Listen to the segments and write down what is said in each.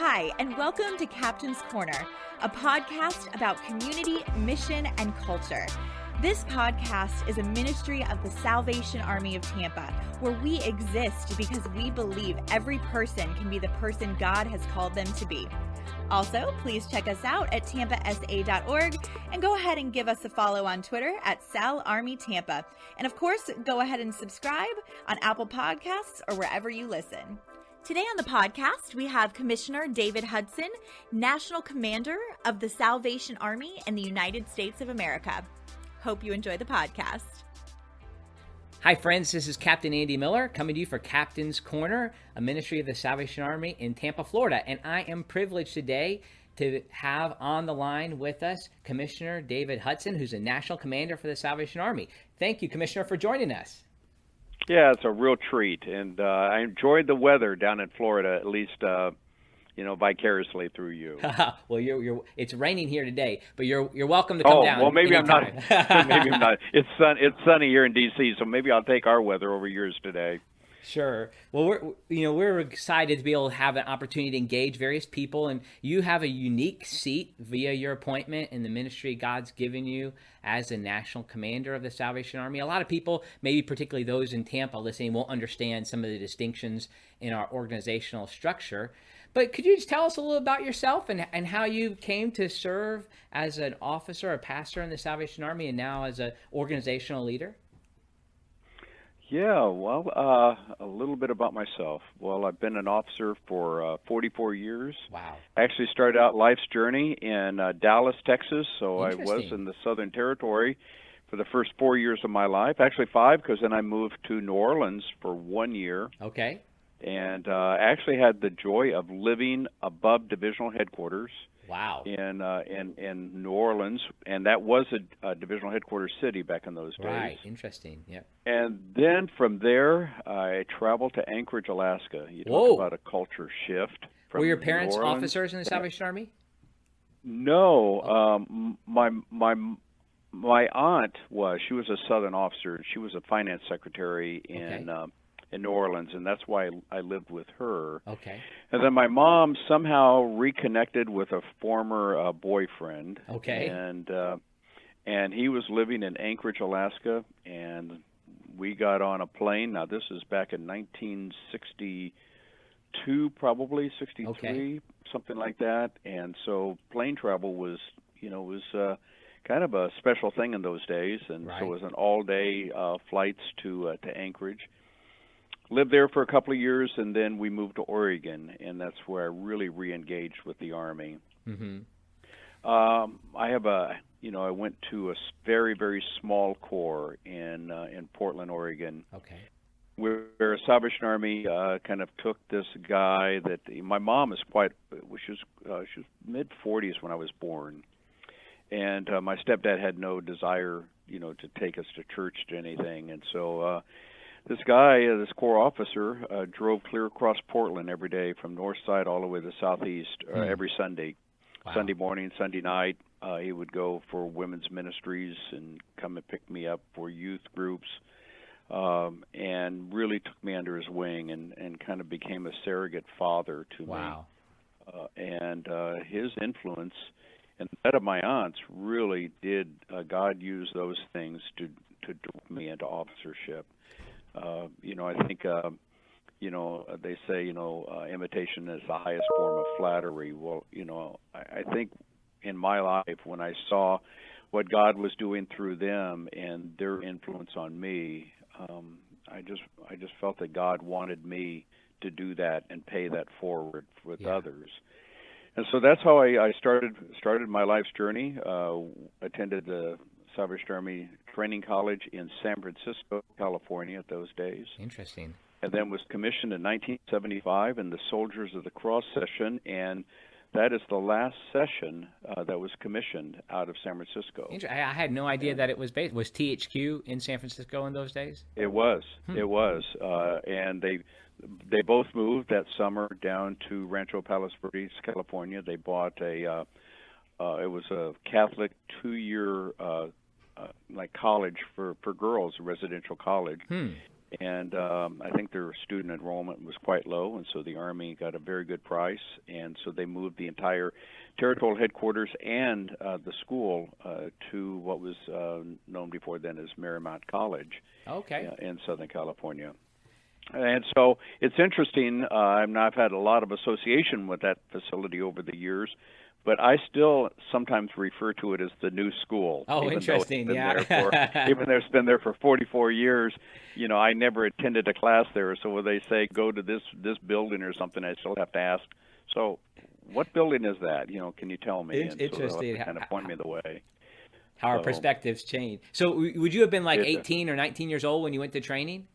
Hi, and welcome to Captain's Corner, a podcast about community, mission, and culture. This podcast is a ministry of the Salvation Army of Tampa, where we exist because we believe every person can be the person God has called them to be. Also, please check us out at tampasa.org and go ahead and give us a follow on Twitter at SalArmyTampa. And of course, go ahead and subscribe on Apple Podcasts or wherever you listen. Today on the podcast, we have Commissioner David Hudson, National Commander of the Salvation Army in the United States of America. Hope you enjoy the podcast. Hi friends, this is Captain Andy Miller coming to you for Captain's Corner, a ministry of the Salvation Army in Tampa, Florida. And I am privileged today to have on the line with us Commissioner David Hudson, who's a National Commander for the Salvation Army. Thank you, Commissioner, for joining us. Yeah, it's a real treat, and I enjoyed the weather down in Florida, at least, vicariously through you. Well, it's raining here today, but you're welcome to come down. Oh, well, maybe anytime. I'm not. Maybe I'm not. It's sunny here in D.C., so maybe I'll take our weather over yours today. Sure. Well, we're excited to be able to have an opportunity to engage various people, and you have a unique seat via your appointment in the ministry God's given you as a National Commander of the Salvation Army. A lot of people, maybe particularly those in Tampa listening, won't understand some of the distinctions in our organizational structure. But could you just tell us a little about yourself and how you came to serve as an officer, a pastor in the Salvation Army, and now as an organizational leader? Yeah, well, a little bit about myself. Well, I've been an officer for 44 years. Wow. I actually started out life's journey in Dallas, Texas, so I was in the Southern Territory for the first 4 years of my life. Actually 5, because then I moved to New Orleans for 1 year. Okay. And actually had the joy of living above divisional headquarters. Wow. In New Orleans, and that was a divisional headquarters city back in those days. Right, interesting, yeah. And then from there, I traveled to Anchorage, Alaska. You Whoa. talk about a culture shift. Were your parents officers in the Salvation Army? No, my aunt was. She was a Southern officer. She was a finance secretary in New Orleans, and that's why I lived with her. Okay. And then my mom somehow reconnected with a former boyfriend. Okay. And he was living in Anchorage, Alaska, and we got on a plane. Now, this is back in 1962, probably, 63, something like that. And so plane travel was kind of a special thing in those days. And so it was an all-day flights to Anchorage. Lived there for a couple of years, and then we moved to Oregon, and that's where I really re-engaged with the Army. Mm-hmm. I went to a very, very small corps in Portland, Oregon. Okay. Where a Salvation Army kind of took this guy that my mom is she was mid-40s when I was born, and my stepdad had no desire, to take us to church to anything, and so. This guy, this Corps officer, drove clear across Portland every day from north side all the way to the southeast every Sunday. Wow. Sunday morning, Sunday night, he would go for women's ministries and come and pick me up for youth groups, and really took me under his wing and kind of became a surrogate father to me. And his influence and that of my aunts really did, God use those things to drive me into officership. I think, they say, imitation is the highest form of flattery. Well, I think in my life, when I saw what God was doing through them and their influence on me, I just felt that God wanted me to do that and pay that forward with others. And so that's how I started my life's journey. Attended the Salvation Army Training College in San Francisco, California at those days. Interesting. And then was commissioned in 1975 in the Soldiers of the Cross session, and that is the last session that was commissioned out of San Francisco. I had no idea that it was based. Was THQ in San Francisco in those days? It was. It was. And they both moved that summer down to Rancho Palos Verdes, California. They bought it was a Catholic 2-year college for girls, a residential college. and I think their student enrollment was quite low, and so the Army got a very good price, and so they moved the entire territorial headquarters and the school to what was known before then as Marymount College. Okay. In Southern California. And so it's interesting. I've had a lot of association with that facility over the years, but I still sometimes refer to it as the new school. Oh, interesting. Yeah. Even though it's been there for 44 years, I never attended a class there. So when they say go to this building or something, I still have to ask, so what building is that? Can you tell me? Interesting. So kind of point me the way. How our perspectives change. So would you have been like 18 or 19 years old when you went to training?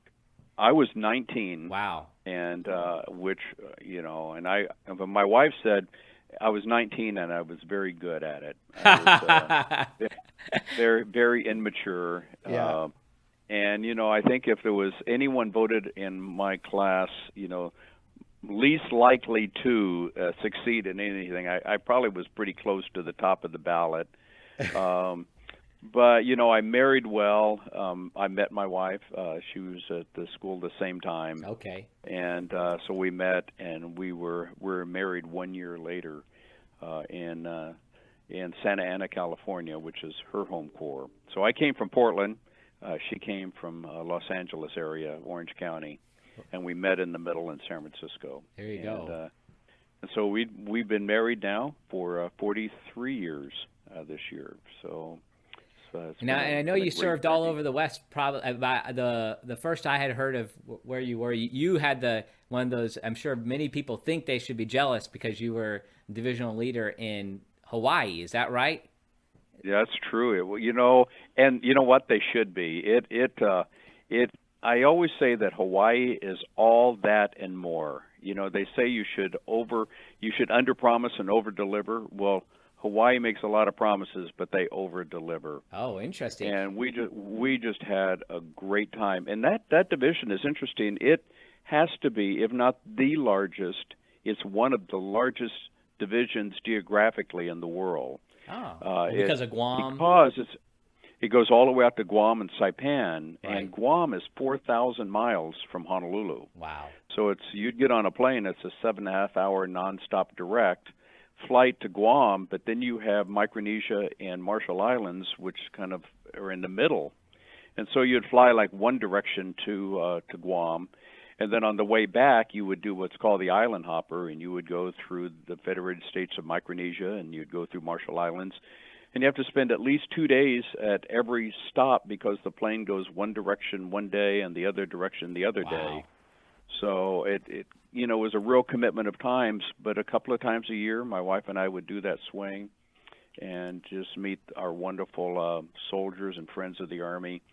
I was 19. Wow. And which, but my wife said I was 19 and I was very good at it. I was very, very immature. Yeah. And, I think if there was anyone voted in my class, least likely to succeed in anything, I probably was pretty close to the top of the ballot. But, I married well. I met my wife. She was at the school the same time. Okay. And so we met, and we were married 1 year later in Santa Ana, California, which is her home core. So I came from Portland. She came from Los Angeles area, Orange County, and we met in the middle in San Francisco. There you go. And so we've been married now for 43 years this year. So. Now, and I know you served all over the West. Probably the first I had heard of where you were, you had one of those. I'm sure many people think they should be jealous because you were divisional leader in Hawaii. Is that right? Yeah, that's true. And you know what, they should be. I always say that Hawaii is all that and more. They say you should underpromise and overdeliver. Well, Hawaii makes a lot of promises, but they over-deliver. Oh, interesting. And we just had a great time. And that division is interesting. It has to be, if not the largest, it's one of the largest divisions geographically in the world. Oh, because of Guam? Because it goes all the way out to Guam and Saipan, right. And Guam is 4,000 miles from Honolulu. Wow. So you'd get on a plane, it's a 7.5-hour nonstop direct flight to Guam, but then you have Micronesia and Marshall Islands, which kind of are in the middle. And so you'd fly like one direction to Guam, and then on the way back you would do what's called the island hopper, and you would go through the Federated States of Micronesia, and you'd go through Marshall Islands. And you have to spend at least 2 days at every stop because the plane goes one direction one day and the other direction the other day. So it was a real commitment of times, but a couple of times a year, my wife and I would do that swing and just meet our wonderful soldiers and friends of the Army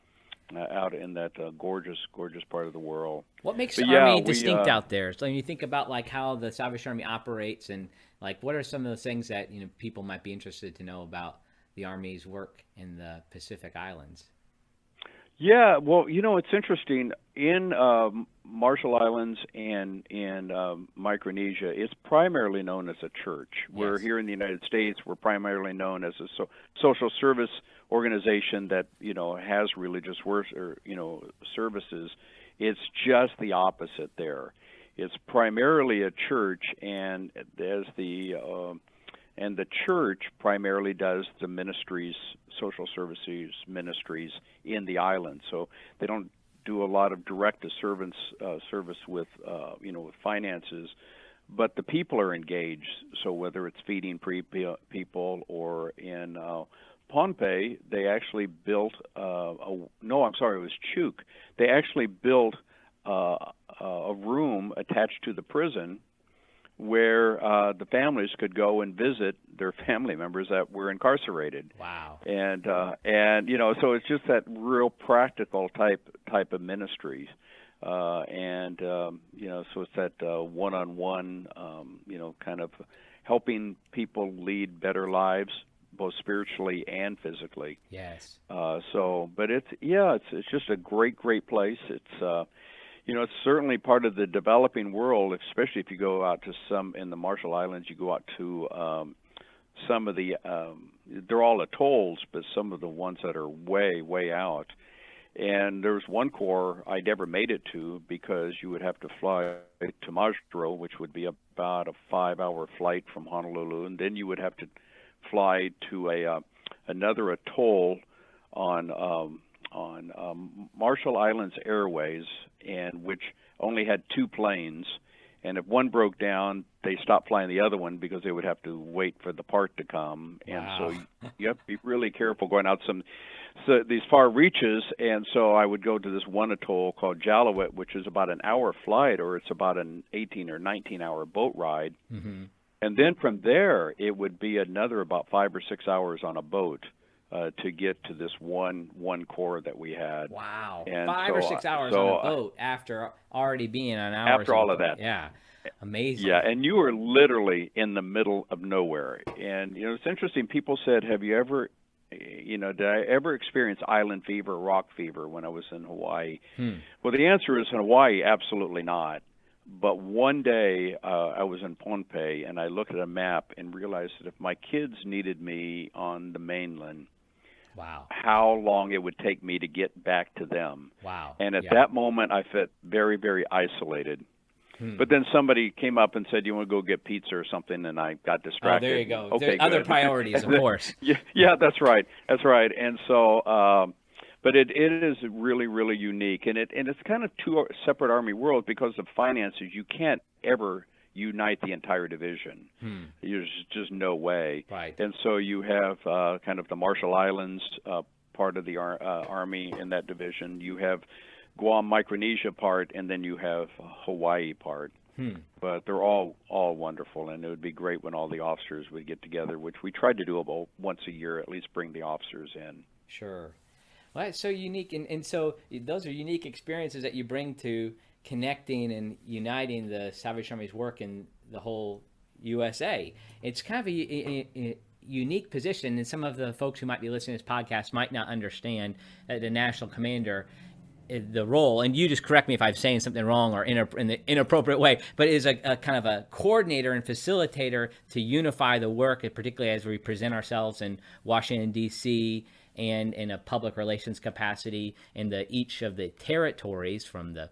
out in that gorgeous, gorgeous part of the world. What makes the Army distinct out there? So when you think about like how the Salvation Army operates and like what are some of the things that people might be interested to know about the Army's work in the Pacific Islands? Yeah, well, it's interesting. In Marshall Islands and in Micronesia, it's primarily known as a church. Yes. Where here in the United States, we're primarily known as a social service organization that has religious worship or services. It's just the opposite there. It's primarily a church, and as and the church primarily does the ministries, social services ministries in the island. So they don't do a lot of direct service with with finances, but the people are engaged. So whether it's feeding people or in Pohnpei, they actually built it was Chuk. They actually built a room attached to the prison where the families could go and visit their family members that were incarcerated. Wow. And so it's just that real practical type of ministry. So it's that one-on-one, kind of helping people lead better lives, both spiritually and physically. Yes. But it's just a great place. It's it's certainly part of the developing world, especially if you go out to some in the Marshall Islands. You go out to some of the they're all atolls, but some of the ones that are way out. And there was one corps I never made it to because you would have to fly to Majuro, which would be about a 5-hour flight from Honolulu, and then you would have to fly to another atoll on Marshall Islands Airways, and which only had 2 planes. And if one broke down, they stopped flying the other one because they would have to wait for the part to come. And wow. so you have to be really careful going out these far reaches. And so I would go to this one atoll called Jalawet, which is about an hour flight, or it's about an 18 or 19-hour boat ride. Mm-hmm. And then from there, it would be another about 5 or 6 hours on a boat to get to this one corps that we had. Wow. And 5 or 6 hours on a boat after already being on hours. After all of that. Yeah. Amazing. Yeah, and you were literally in the middle of nowhere. And, it's interesting. People said, have you ever, did I ever experience island fever, rock fever when I was in Hawaii? Well, the answer is in Hawaii, absolutely not. But one day I was in Pohnpei, and I looked at a map and realized that if my kids needed me on the mainland, wow, how long it would take me to get back to them. Wow. And at that moment, I felt very, very isolated. But then somebody came up and said, "You want to go get pizza or something?" And I got distracted. Oh, there you go. Okay, other priorities, of course. Yeah, that's right. That's right. And so, but it is really, really unique, and it's kind of 2 separate Army worlds because of finances. You can't ever unite the entire division. There's just no way. Right. And so you have kind of the Marshall Islands part of the Army in that division. You have Guam, Micronesia part, and then you have Hawaii part. But they're all wonderful, and it would be great when all the officers would get together, which we tried to do about once a year, at least bring the officers in. Sure. Well, that's so unique, and so those are unique experiences that you bring to connecting and uniting the Salvation Army's work in the whole USA. It's kind of a unique position, and some of the folks who might be listening to this podcast might not understand that the national commander, the role, and you just correct me if I'm saying something wrong or in the inappropriate way, but is a kind of a coordinator and facilitator to unify the work, particularly as we present ourselves in Washington, D.C., and in a public relations capacity in each of the territories from the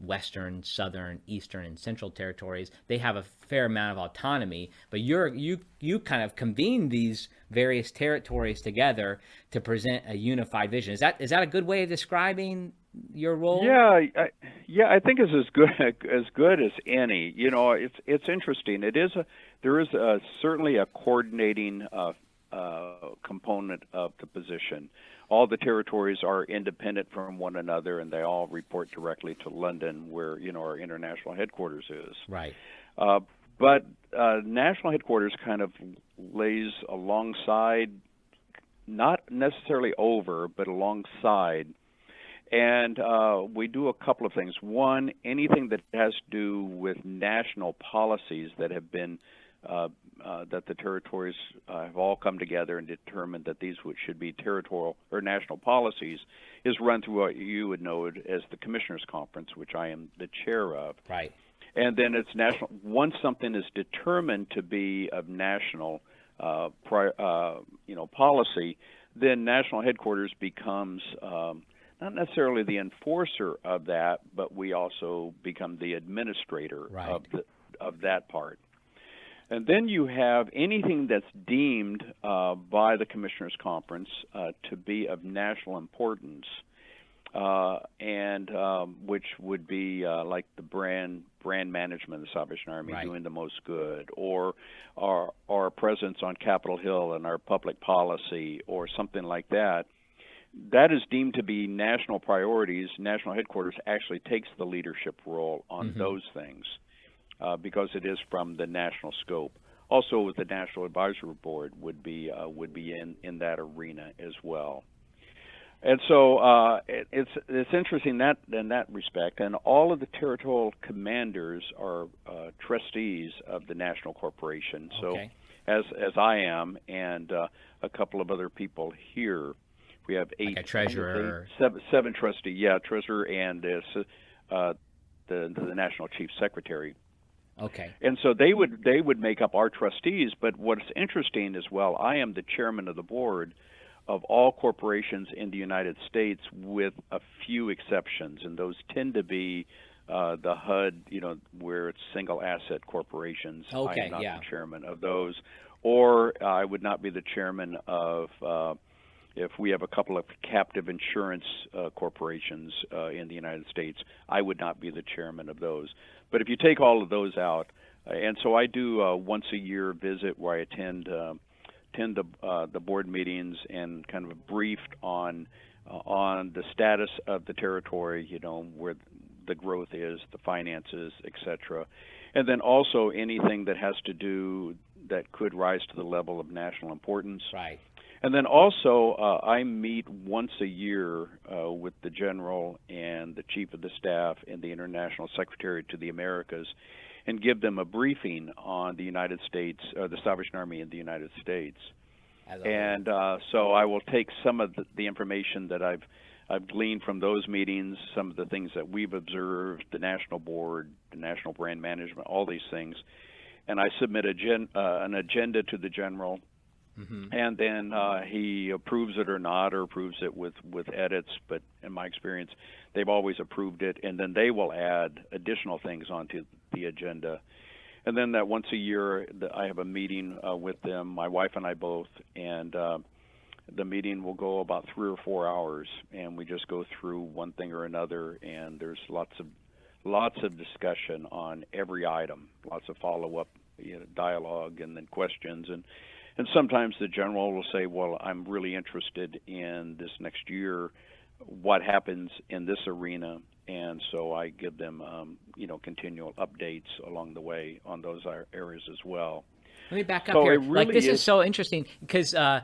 Western, Southern, Eastern, and Central territories. They have a fair amount of autonomy, but you kind of convene these various territories together to present a unified vision. Is that a good way of describing your role? Yeah, I think it's as good as any. It's interesting. There is certainly a coordinating component of the position. All the territories are independent from one another, and they all report directly to London, where our international headquarters is. Right. But national headquarters kind of lays alongside, not necessarily over, but alongside. And we do a couple of things. One, anything that has to do with national policies that have been that the territories have all come together and determined that these should be territorial or national policies, is run through what you would know as the Commissioners' Conference, which I am the chair of. Right. And then it's national. Once something is determined to be of national, policy, then national headquarters becomes not necessarily the enforcer of that, but we also become the administrator of that part. And then you have anything that's deemed by the Commissioners' Conference to be of national importance, and which would be like the brand management of the Salvation Army, doing the most good, or our presence on Capitol Hill and our public policy, or something like that. That is deemed to be national priorities. National headquarters actually takes the leadership role on those things. Because it is from the national scope. Also, the National Advisory Board would be in that arena as well. And so it's interesting that in that respect. And all of the territorial commanders are trustees of the National Corporation. So as I am, and a couple of other people here, we have a treasurer, seven trustees. Yeah, treasurer and the National Chief Secretary. Okay. And so they would make up our trustees, but what's interesting as well, I am the chairman of the board of all corporations in the United States, with a few exceptions, and those tend to be the HUD, where it's single asset corporations. Okay, I am not yeah. the chairman of those, or I would not be the chairman of. If we have a couple of captive insurance corporations in the United States, I would not be the chairman of those. But if you take all of those out, and so I do a once a year visit where I attend the board meetings and kind of briefed on the status of the territory, where the growth is, the finances, etc. And then also anything that has to do that could rise to the level of national importance. Right. And then also I meet once a year with the general and the chief of the staff and the international secretary to the Americas, and give them a briefing on the United States, the Salvation Army in the United States. And so I will take some of the information that I've gleaned from those meetings, some of the things that we've observed, the national board, the national brand management, all these things, and I submit an agenda to the general, and then he approves it or not, or approves it with edits. But in my experience, they've always approved it, and then they will add additional things onto the agenda. And then that once a year, I have a meeting with them, my wife and I both, and the meeting will go about 3 or 4 hours, and we just go through one thing or another, and there's lots of discussion on every item, lots of follow-up dialogue, and then questions. And sometimes the general will say, well, I'm really interested in this next year, what happens in this arena. And so I give them, continual updates along the way on those areas as well. Let me back up So here. it really This is is so interesting because I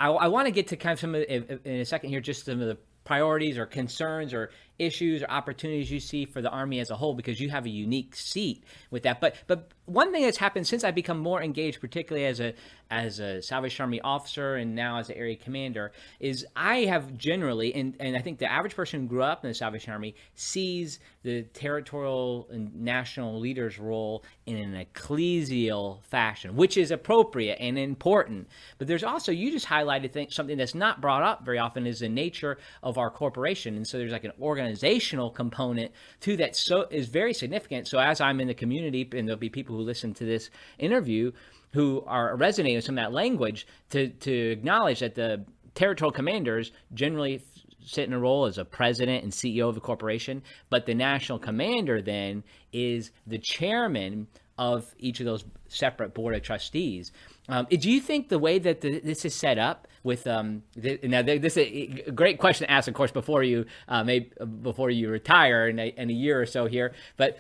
want to get to kind of some of in a second here, just some of the priorities or concerns or issues or opportunities you see for the Army as a whole, because you have a unique seat with that. But one thing that's happened since I've become more engaged, particularly as a Salvation Army officer and now as an area commander, is I have generally, and I think the average person who grew up in the Salvation Army sees the territorial and national leaders' role in an ecclesial fashion, which is appropriate and important. But there's also, you just highlighted something that's not brought up very often, is the nature of our corporation. And so there's like an organizational component to that, so is very significant. So as I'm in the community, and there'll be people who listen to this interview who are resonating with some of that language, to acknowledge that the territorial commanders generally sit in a role as a president and CEO of the corporation, but the national commander then is the chairman of each of those separate board of trustees. Do you think the way that this is set up with now this is a great question to ask, of course, before you retire in a year or so here, but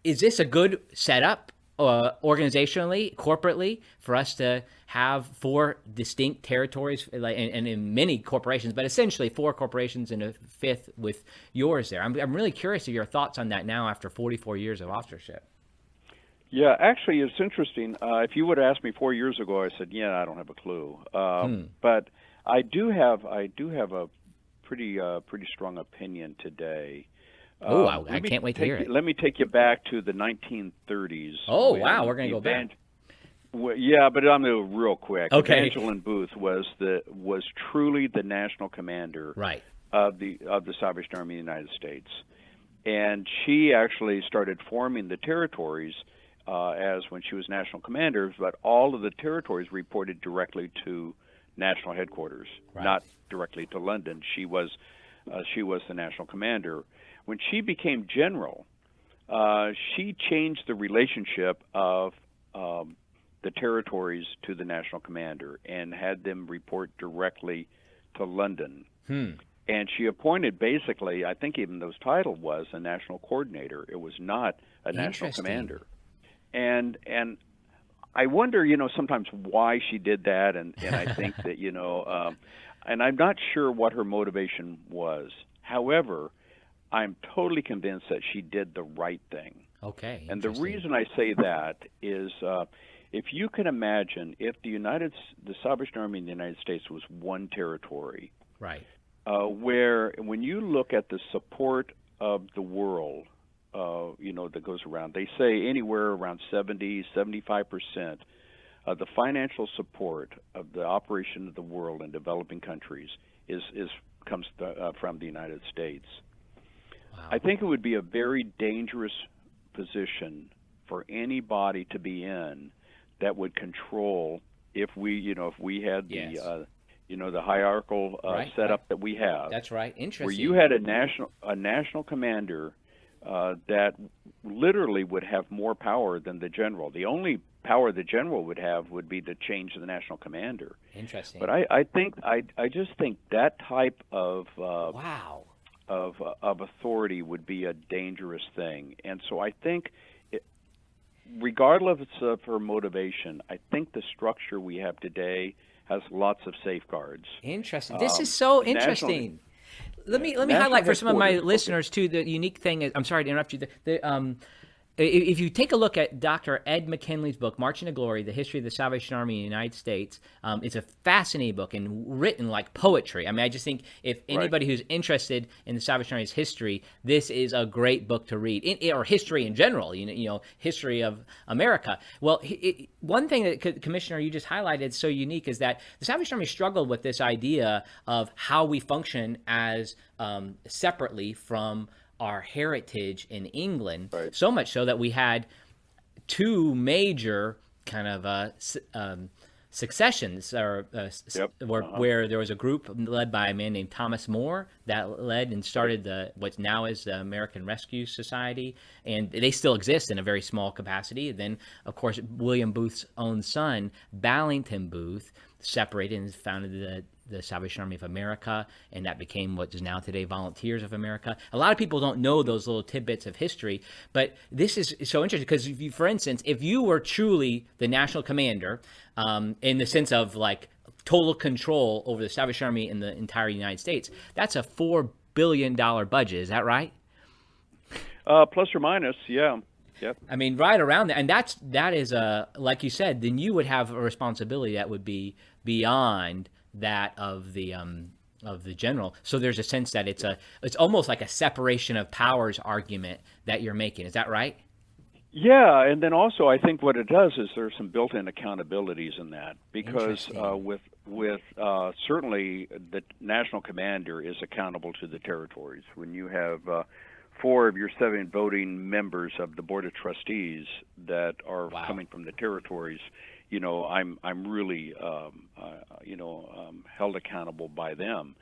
is this a good setup organizationally, corporately, for us to have 4 distinct territories, and in many corporations, but essentially 4 corporations and a 5th with yours there? I'm really curious of your thoughts on that now after 44 years of officership. Yeah, actually, it's interesting. If you would have asked me 4 years ago, I said, "Yeah, I don't have a clue." But I do have a pretty strong opinion today. I can't wait to hear it. Let me take you back to the 1930s. Oh, wow, we're going to go back. Yeah, but I'm going to go real quick. Okay. Evangeline Booth was truly the national commander, right, of the Salvation Army of the United States, and she actually started forming the territories as when she was national commander. But all of the territories reported directly to national headquarters, right, not directly to London. She was the national commander. When she became general, she changed the relationship of the territories to the national commander and had them report directly to London. And she appointed, basically, I think even those title was a national coordinator. It was not a national commander. And I wonder, sometimes why she did that, and I think that, and I'm not sure what her motivation was. However, I'm totally convinced that she did the right thing. Okay. And the reason I say that is, if you can imagine, if the Salvation Army in the United States was one territory, right, where when you look at the support of the world, that goes around, they say anywhere around 70-75% the financial support of the operation of the world in developing countries comes from the United States. Wow. I think it would be a very dangerous position for anybody to be in that would control if we had the the hierarchical setup that we have. That's right. Interesting. Where you had a national commander that literally would have more power than the general. The only power the general would have would be to change the national commander. Interesting. But I just think that type of wow. of authority would be a dangerous thing. And so I think, regardless of her motivation, I think the structure we have today has lots of safeguards. Interesting. This is so interesting. Let me highlight for some of my listeners too. The unique thing is, I'm sorry to interrupt you. If you take a look at Dr. Ed McKinley's book, Marching to Glory, The History of the Salvation Army in the United States, it's a fascinating book and written like poetry. I mean, I just think if anybody who's interested in the Salvation Army's history, this is a great book to read, or history in general, history of America. Well, one thing that, Commissioner, you just highlighted so unique is that the Salvation Army struggled with this idea of how we function as separately from our heritage in England, so much so that we had two major kind of successions, where there was a group led by a man named Thomas More that led and started what now is the American Rescue Society, and they still exist in a very small capacity. Then, of course, William Booth's own son, Ballington Booth, separated and founded the Salvation Army of America, and that became what is now today Volunteers of America. A lot of people don't know those little tidbits of history, but this is so interesting because, for instance, if you were truly the national commander, in the sense of like total control over the Salvation Army in the entire United States, that's a $4 billion budget. Is that right? Plus or minus, yeah. Yep. I mean, right around that, and that is like you said, then you would have a responsibility that would be beyond that of the general. So there's a sense that it's almost like a separation of powers argument that you're making. Is that right? Yeah, and then also I think what it does is there's some built-in accountabilities in that, because with certainly the national commander is accountable to the territories. When you have 4 of your 7 voting members of the Board of Trustees that are coming from the territories, I'm really held accountable by them,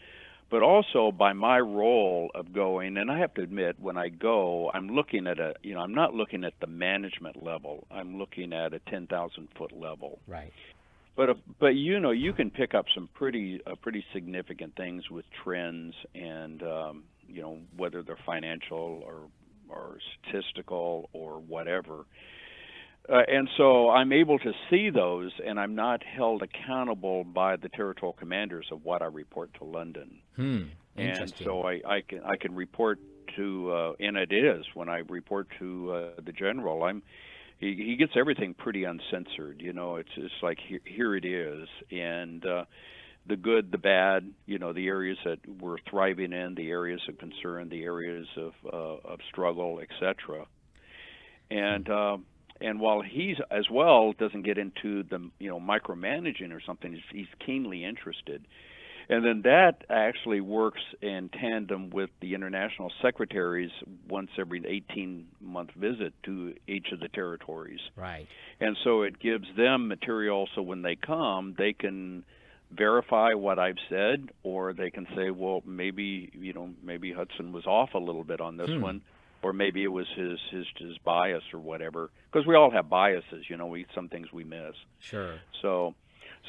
but also by my role of going. And I have to admit, when I go, I'm looking at I'm not looking at the management level. I'm looking at a 10,000-foot level. Right. But you can pick up some pretty significant things with trends and whether they're financial or statistical or whatever. And so I'm able to see those, and I'm not held accountable by the territorial commanders of what I report to London. And so I can report to, and it is when I report to the general, he gets everything pretty uncensored. It's like here it is, and the good, the bad, the areas that we're thriving in, the areas of concern, the areas of struggle, etc. And while he's as well doesn't get into the micromanaging or something, he's keenly interested. And then that actually works in tandem with the international secretaries once every 18-month visit to each of the territories. Right. And so it gives them material so when they come, they can verify what I've said, or they can say, well, maybe Hudson was off a little bit on this one. Or maybe it was his bias or whatever, because we all have biases. Some things we miss. Sure. So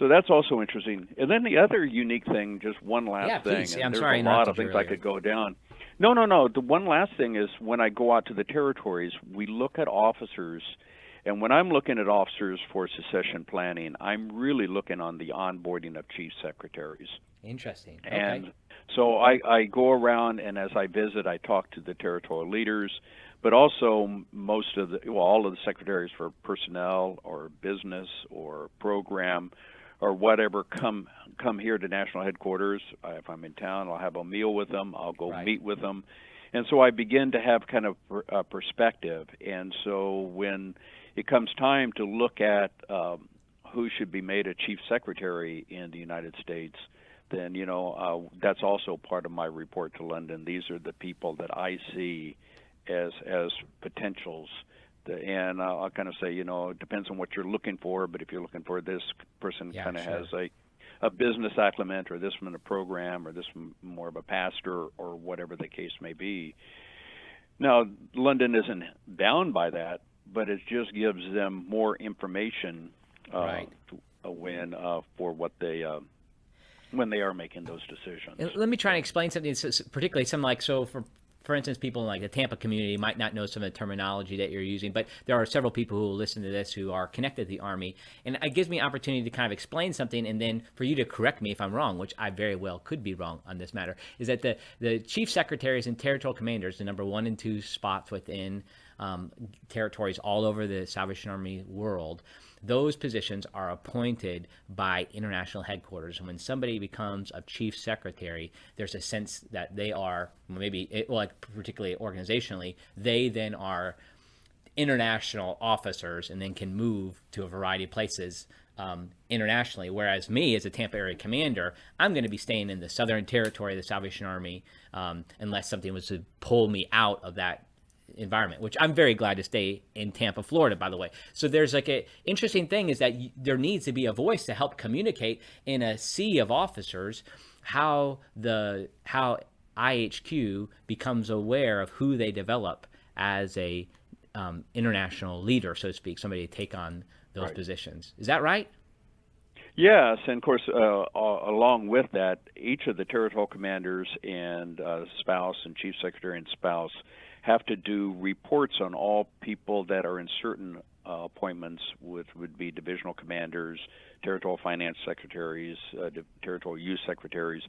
that's also interesting. And then the other unique thing, just one last thing. Please. And I'm there's sorry, a lot of things I could go down. No. The one last thing is when I go out to the territories, we look at officers, and when I'm looking at officers for succession planning, I'm really looking on the onboarding of chief secretaries. Interesting. Okay. And so I go around, and as I visit, I talk to the territorial leaders, but also all of the secretaries for personnel or business or program or whatever come here to national headquarters. If I'm in town, I'll have a meal with them. I'll go meet with them. And so I begin to have kind of a perspective. And so when it comes time to look at who should be made a chief secretary in the United States, then that's also part of my report to London. These are the people that I see as potentials. And I'll kind of say, it depends on what you're looking for, but if you're looking for this person kind of has a business acumen, or this one a program, or this one more of a pastor, or whatever the case may be. Now, London isn't bound by that, but it just gives them more information for what they when they are making those decisions. Let me try and explain something, particularly something like, so for instance, people in like the Tampa community might not know some of the terminology that you're using, but there are several people who will listen to this who are connected to the Army, and it gives me an opportunity to kind of explain something, and then for you to correct me if I'm wrong, which I very well could be wrong on this matter, is that the chief secretaries and territorial commanders, the number 1 and 2 spots within territories all over the Salvation Army world, those positions are appointed by international headquarters. And when somebody becomes a chief secretary, there's a sense that they are particularly organizationally, they then are international officers and then can move to a variety of places internationally. Whereas me, as a Tampa area commander, I'm going to be staying in the Southern Territory of the Salvation Army unless something was to pull me out of that environment, which I'm very glad to stay in Tampa, Florida, by the way. So there's like a interesting thing is that there needs to be a voice to help communicate in a sea of officers how IHQ becomes aware of who they develop as a international leader, so to speak, somebody to take on those positions. Is that right? Yes, and of course, along with that, each of the territorial commanders and spouse and chief secretary and spouse have to do reports on all people that are in certain appointments, which would be divisional commanders, territorial finance secretaries, territorial youth secretaries,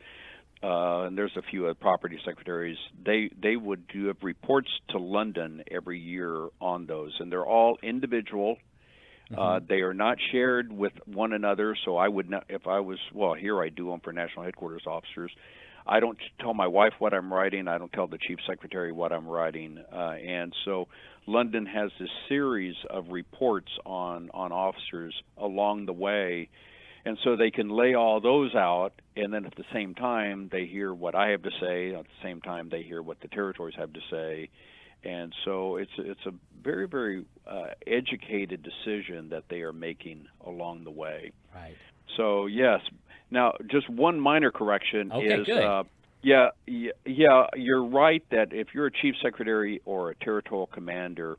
and there's a few property secretaries. They would do reports to London every year on those, and they're all individual. They are not shared with one another, so I would not, if I was, here I do them for national headquarters officers. I don't tell my wife what I'm writing. I don't tell the chief secretary what I'm writing. And so London has this series of reports on officers along the way. And so they can lay all those out, and then at the same time, they hear what I have to say. At the same time, they hear what the territories have to say. And so it's a very, very educated decision that they are making along the way. Right. So, yes. Now, just one minor correction is, good. You're right that if you're a chief secretary or a territorial commander,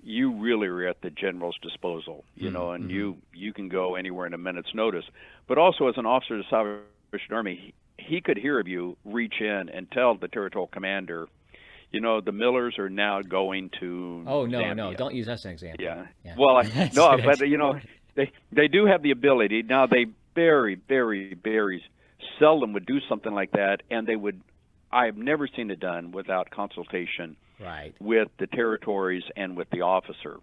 you really are at the general's disposal, and you can go anywhere in a minute's notice. But also as an officer of the Salvation Army, he could hear of you, reach in and tell the territorial commander, the Millers are now going to Zambia. No, don't use us as an example. Yeah. Well, they do have the ability. Now, they very, very, very seldom would do something like that, and I have never seen it done without consultation with the territories and with the officer.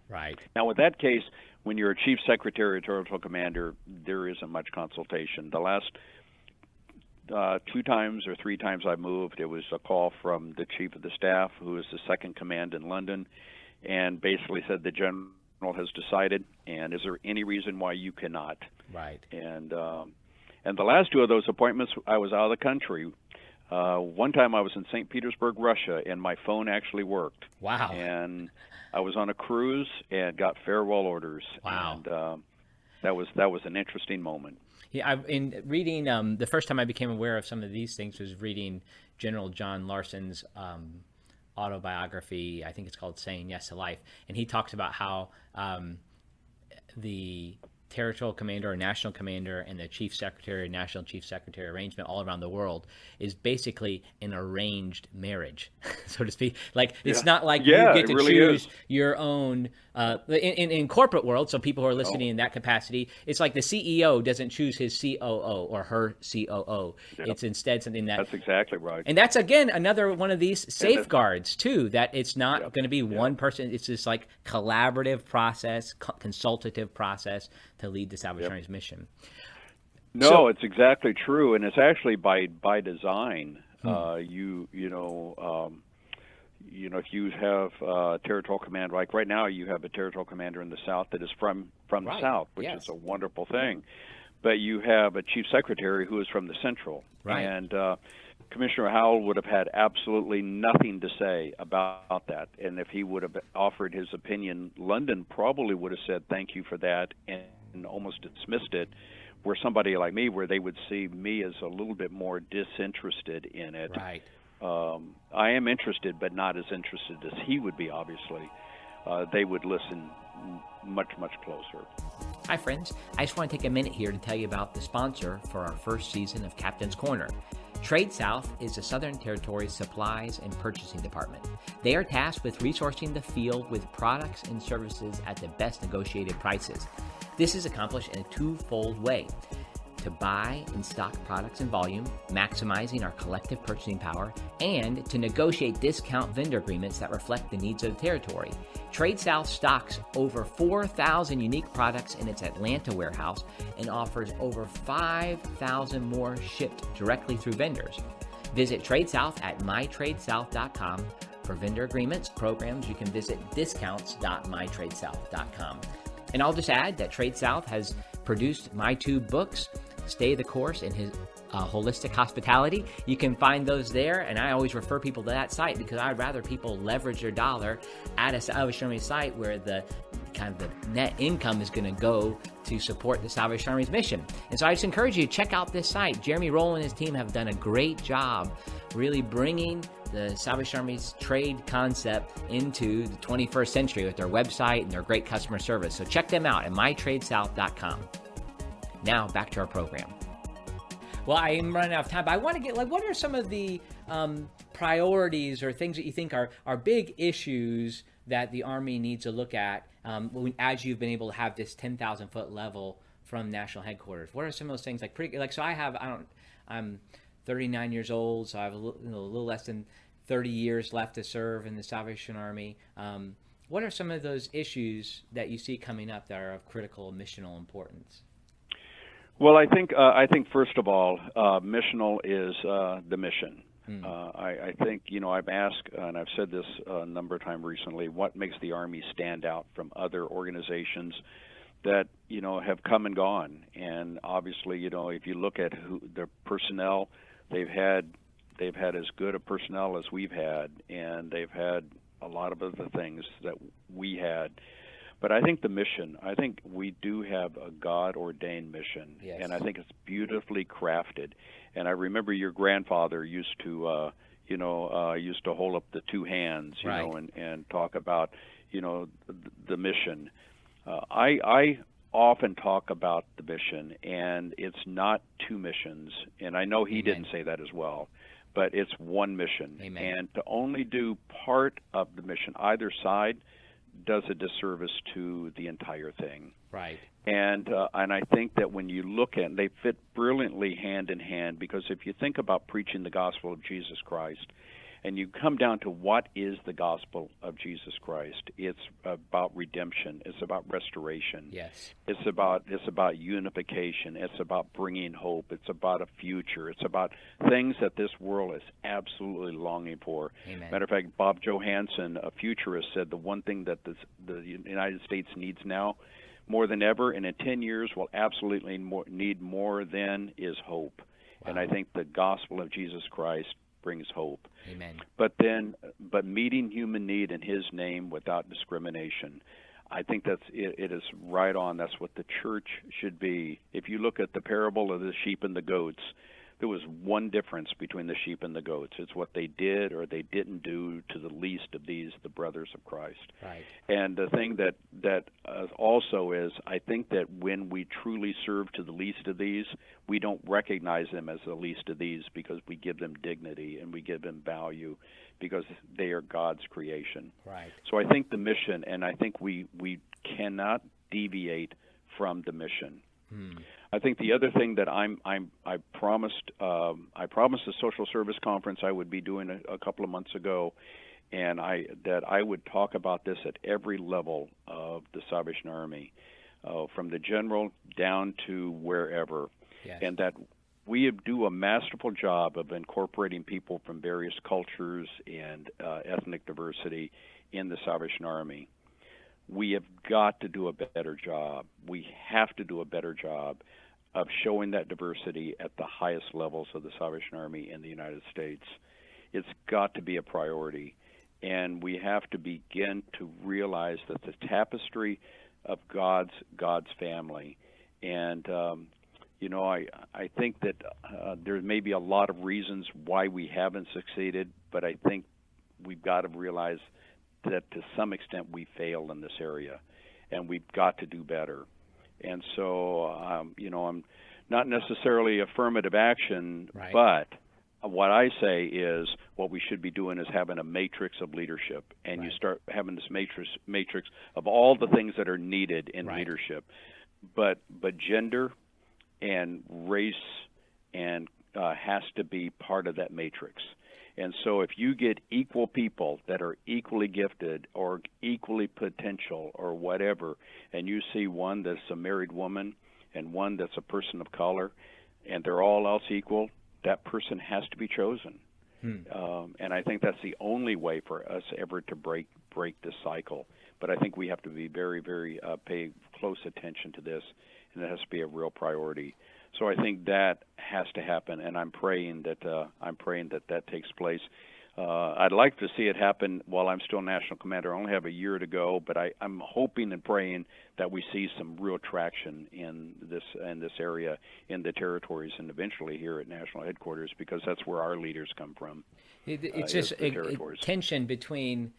Right. Now, with that case, when you're a chief secretary or territorial commander, there isn't much consultation. The last 2 times or 3 times I moved, it was a call from the chief of the staff, who is the second command in London, and basically said the general has decided, and is there any reason why you cannot? Right. And the last 2 of those appointments, I was out of the country. One time I was in St. Petersburg, Russia, and my phone actually worked. Wow. And I was on a cruise and got farewell orders. Wow. And that was an interesting moment. Yeah, in reading, the first time I became aware of some of these things was reading General John Larson's autobiography. I think it's called Saying Yes to Life. And he talks about how the territorial commander or national commander and the chief secretary, national chief secretary arrangement all around the world is basically an arranged marriage, so to speak. Like, it's not like you get to choose your own, in corporate world, so people who are listening in that capacity, it's like the CEO doesn't choose his COO or her COO. Yep. It's instead something that's exactly right. And that's, again, another one of these safeguards, too, that it's not going to be one person. It's this like collaborative process, consultative process to lead the Salvation Army's mission. No, it's exactly true, and it's actually by design. if you have a territorial commander, like right now you have a territorial commander in the South that is from the Right. South, which Yes. is a wonderful thing. But you have a chief secretary who is from the Central. Right. And Commissioner Howell would have had absolutely nothing to say about that. And if he would have offered his opinion, London probably would have said thank you for that and almost dismissed it, where somebody like me, where they would see me as a little bit more disinterested in it. Right. I am interested, but not as interested as he would be, obviously. They would listen much, much closer. Hi, friends. I just want to take a minute here to tell you about the sponsor for our first season of Captain's Corner. Trade South is the Southern Territory's supplies and purchasing department. They are tasked with resourcing the field with products and services at the best negotiated prices. This is accomplished in a twofold way: to buy and stock products in volume, maximizing our collective purchasing power, and to negotiate discount vendor agreements that reflect the needs of the territory. Trade South stocks over 4,000 unique products in its Atlanta warehouse and offers over 5,000 more shipped directly through vendors. Visit Trade South at mytradesouth.com. For vendor agreements, programs, you can visit discounts.mytradesouth.com. And I'll just add that Trade South has produced my two books, Stay the Course and his Holistic Hospitality. You can find those there, and I always refer people to that site because I'd rather people leverage their dollar at a Salvation Army site where the kind of the net income is going to go to support the Salvation Army's mission. And so I just encourage you to check out this site. Jeremy Roll and his team have done a great job really bringing the Salvation Army's trade concept into the 21st century with their website and their great customer service. So check them out at mytradesouth.com. Now back to our program. Well, I am running out of time, but I want to get, what are some of the priorities or things that you think are big issues that the Army needs to look at as you've been able to have this 10,000-foot level from national headquarters? What are some of those things? I'm 39 years old, so I have a little less than 30 years left to serve in the Salvation Army. What are some of those issues that you see coming up that are of critical missional importance? Well, I think first of all, missional is the mission. I think, I've asked, and I've said this a number of times recently, what makes the Army stand out from other organizations that, have come and gone. And obviously, if you look at the personnel, they've had as good a personnel as we've had, and they've had a lot of other things that we had. But I think the mission, I think we do have a God-ordained mission, yes. And I think it's beautifully crafted. And I remember your grandfather used to hold up the two hands, right. and talk about, the mission. I often talk about the mission, and it's not two missions. And I know he Amen. didn't say that as well, but it's one mission. Amen. And to only do part of the mission, either side, does a disservice to the entire thing. Right. And I think that when you look at, they fit brilliantly hand in hand, because if you think about preaching the gospel of Jesus Christ, and you come down to what is the gospel of Jesus Christ, it's about redemption, it's about restoration, yes. It's about unification, it's about bringing hope, it's about a future, it's about things that this world is absolutely longing for. Amen. Matter of fact, Bob Johansen, a futurist, said the one thing that the United States needs now more than ever, and in 10 years will absolutely need more than, is hope. Wow. And I think the gospel of Jesus Christ brings hope. Amen. But meeting human need in his name without discrimination, I think it is right on. That's what the church should be. If you look at the parable of the sheep and the goats, there was one difference between the sheep and the goats. It's what they did or they didn't do to the least of these, the brothers of Christ. Right. And the thing that also is, I think that when we truly serve to the least of these, we don't recognize them as the least of these, because we give them dignity and we give them value, because they are God's creation. Right. So I think the mission, and I think we cannot deviate from the mission. I think the other thing that I promised a social service conference I would be doing a couple of months ago, and that I would talk about this at every level of the Salvation Army, from the general down to wherever, yes. and that we do a masterful job of incorporating people from various cultures and ethnic diversity in the Salvation Army. We have got to do a better job. We have to do a better job of showing that diversity at the highest levels of the Salvation Army in the United States. It's got to be a priority, and we have to begin to realize that the tapestry of God's family, and I think that there may be a lot of reasons why we haven't succeeded, but I think we've got to realize that to some extent we failed in this area, and we've got to do better. And so, I'm not necessarily affirmative action, right. But what I say is what we should be doing is having a matrix of leadership, and right. You start having this matrix of all the things that are needed in right. leadership, but gender and race and has to be part of that matrix. And so if you get equal people that are equally gifted or equally potential or whatever, and you see one that's a married woman and one that's a person of color, and they're all else equal, that person has to be chosen. And I think that's the only way for us ever to break this cycle. But I think we have to be very, very pay close attention to this, and it has to be a real priority. So I think that has to happen, and I'm praying that takes place. I'd like to see it happen while I'm still National Commander. I only have a year to go, but I'm hoping and praying that we see some real traction in this area, in the territories, and eventually here at National Headquarters, because that's where our leaders come from. It's just a tension between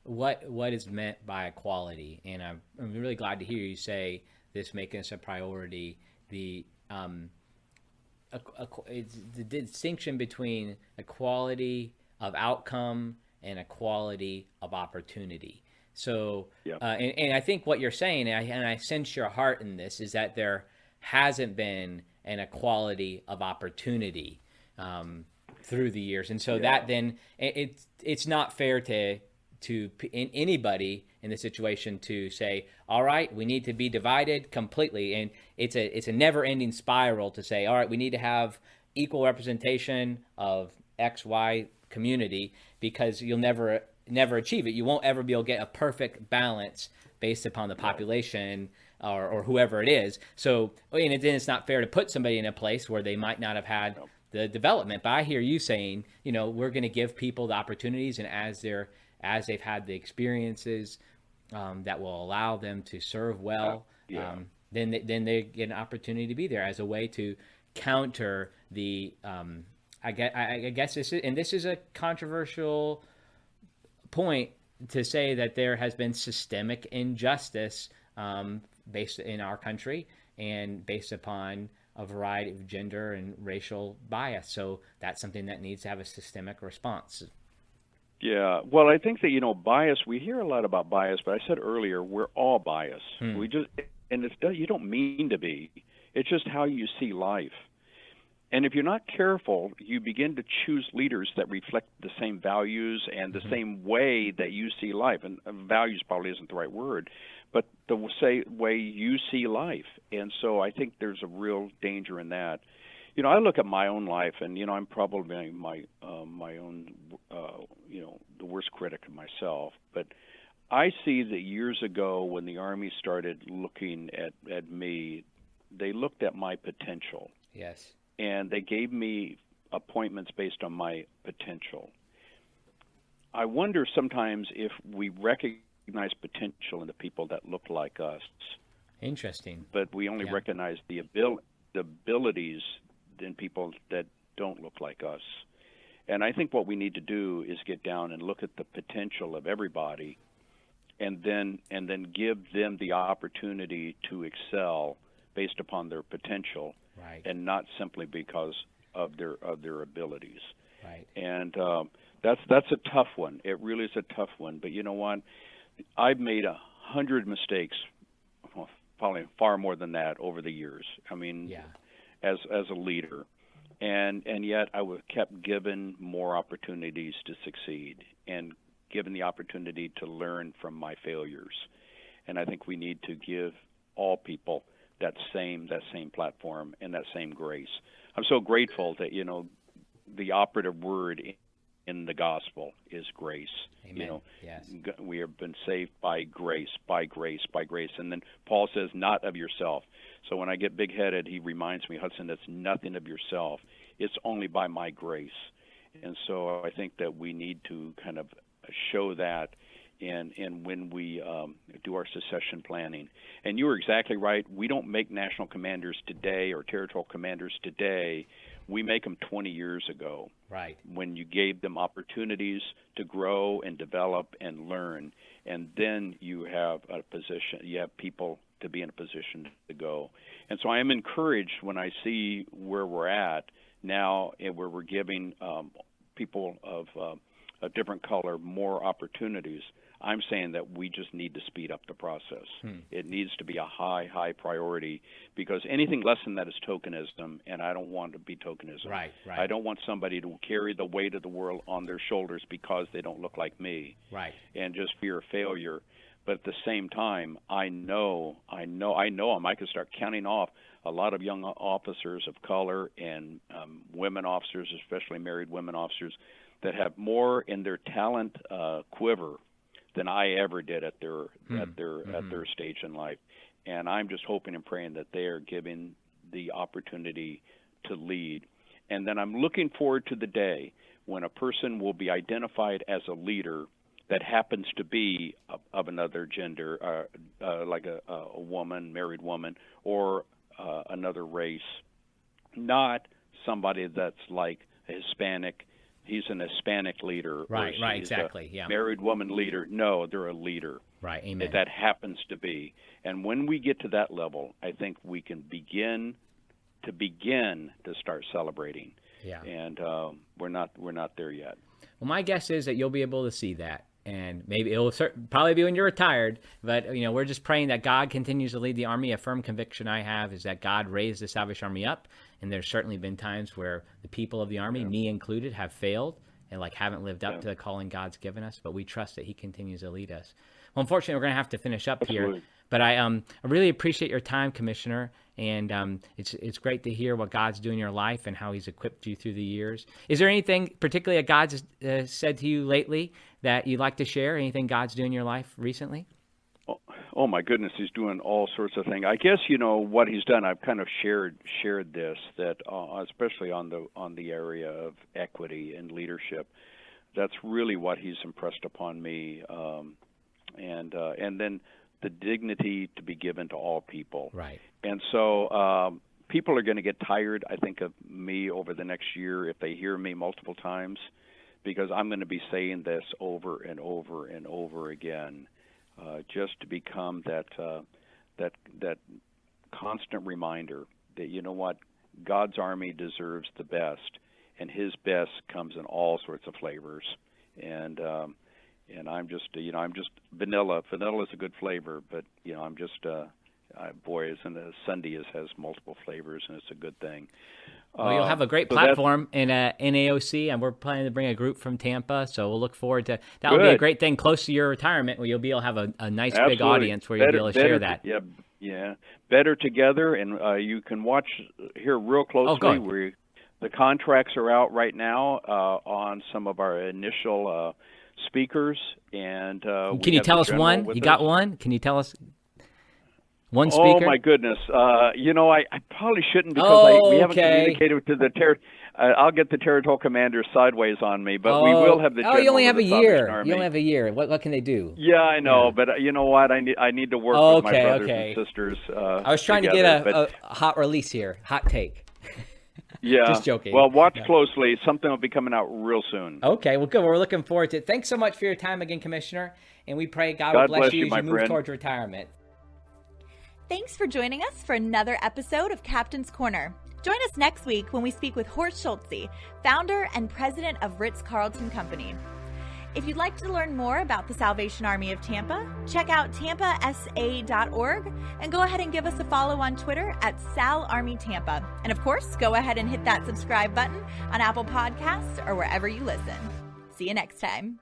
what is meant by equality, and I'm really glad to hear you say this, making us a priority. The distinction between equality of outcome and equality of opportunity. So, yeah. And I think what you're saying, and I sense your heart in this, is that there hasn't been an equality of opportunity through the years, and so that then it's not fair to anybody in the situation to say, all right, we need to be divided completely, and it's a never-ending spiral to say, all right, we need to have equal representation of X, Y community, because you'll never achieve it. You won't ever be able to get a perfect balance based upon the population or whoever it is. So, and then it's not fair to put somebody in a place where they might not have had the development. But I hear you saying, we're going to give people the opportunities, and as they've had the experiences that will allow them to serve well, then they get an opportunity to be there as a way to counter the. I guess this is a controversial point to say that there has been systemic injustice based in our country and based upon a variety of gender and racial bias. So that's something that needs to have a systemic response. Yeah, well, I think that, bias, we hear a lot about bias, but I said earlier, we're all biased. We just, and you don't mean to be. It's just how you see life. And if you're not careful, you begin to choose leaders that reflect the same values and the same way that you see life. And values probably isn't the right word, but the way you see life. And so I think there's a real danger in that. I look at my own life, and I'm probably my own, the worst critic of myself. But I see that years ago, when the Army started looking at me, they looked at my potential. Yes. And they gave me appointments based on my potential. I wonder sometimes if we recognize potential in the people that look like us. Interesting. But we only recognize the abilities in people that don't look like us. And I think what we need to do is get down and look at the potential of everybody, and then give them the opportunity to excel based upon their potential, right, and not simply because of their abilities. Right. And that's a tough one. It really is a tough one. But you know what? I've made 100 mistakes, probably far more than that over the years. I mean, as a leader, and yet I was kept given more opportunities to succeed and given the opportunity to learn from my failures. And I think we need to give all people that same platform and that same grace. I'm so grateful that, the operative word in the gospel is grace. Amen. Yes. We have been saved by grace, by grace, by grace. And then Paul says, not of yourself. So when I get big-headed, he reminds me, Hudson, that's nothing of yourself. It's only by my grace. And so I think that we need to kind of show that and when we do our succession planning. And you were exactly right. We don't make national commanders today or territorial commanders today. We make them 20 years ago. Right. When you gave them opportunities to grow and develop and learn. And then you have people to be in a position to go. And so I am encouraged when I see where we're at now and where we're giving people of a different color more opportunities. I'm saying that we just need to speed up the process. It needs to be a high priority, because anything less than that is tokenism, and I don't want to be tokenism. Right. I don't want somebody to carry the weight of the world on their shoulders because they don't look like me. Right. And just fear of failure. But at the same time, I know them. I could start counting off a lot of young officers of color and women officers, especially married women officers, that have more in their talent quiver than I ever did at their stage in life. And I'm just hoping and praying that they are given the opportunity to lead. And then I'm looking forward to the day when a person will be identified as a leader that happens to be of another gender, like a woman, married woman, or another race, not somebody that's like a Hispanic. He's an Hispanic leader. Right, exactly. Yeah. Married woman leader. No, they're a leader. Right, amen. That happens to be. And when we get to that level, I think we can begin to start celebrating. Yeah. And we're not there yet. Well, my guess is that you'll be able to see that. And maybe it'll probably be when you're retired, but we're just praying that God continues to lead the Army. A firm conviction I have is that God raised the Salvation Army up, and there's certainly been times where the people of the Army, me included, have failed and haven't lived up to the calling God's given us, but we trust that He continues to lead us. Well, unfortunately, we're going to have to finish up here, but I really appreciate your time, Commissioner, and it's great to hear what God's doing in your life and how He's equipped you through the years. Is there anything particularly that God's said to you lately that you'd like to share? Anything God's doing in your life recently? Oh my goodness, He's doing all sorts of things. I guess what He's done. I've kind of shared this, that especially on the area of equity and leadership. That's really what He's impressed upon me, and then the dignity to be given to all people. Right. And so people are going to get tired, I think, of me over the next year if they hear me multiple times, because I'm going to be saying this over and over and over again, just to become that constant reminder that, God's Army deserves the best, and His best comes in all sorts of flavors. And I'm just, I'm just vanilla. Vanilla is a good flavor, but I'm just, isn't a Sunday has multiple flavors, and it's a good thing. Well, you'll have a great platform in NAOC, and we're planning to bring a group from Tampa, so we'll look forward to that. Will be a great thing close to your retirement, where you'll be able to have a nice big audience where you'll be able to share that. Yeah, better together, and you can watch here real closely. The contracts are out right now on some of our initial speakers, and can you tell us one? You got one? Can you tell us one speaker? Oh my goodness! I probably shouldn't, because we haven't communicated to the I'll get the territorial commanders sideways on me, but we will have the. You only have a year. You only have a year. What can they do? Yeah, I know, but you know what? I need to work with my brothers and sisters. I was trying to get a hot release here, hot take. Yeah. Just joking. Well, watch closely. Something will be coming out real soon. Okay, well, good. Well, we're looking forward to it. Thanks so much for your time again, Commissioner, and we pray God will bless you as you move towards retirement. Thanks for joining us for another episode of Captain's Corner. Join us next week when we speak with Horst Schulze, founder and president of Ritz-Carlton Company. If you'd like to learn more about the Salvation Army of Tampa, check out tampasa.org and go ahead and give us a follow on Twitter at SalArmyTampa. And of course, go ahead and hit that subscribe button on Apple Podcasts or wherever you listen. See you next time.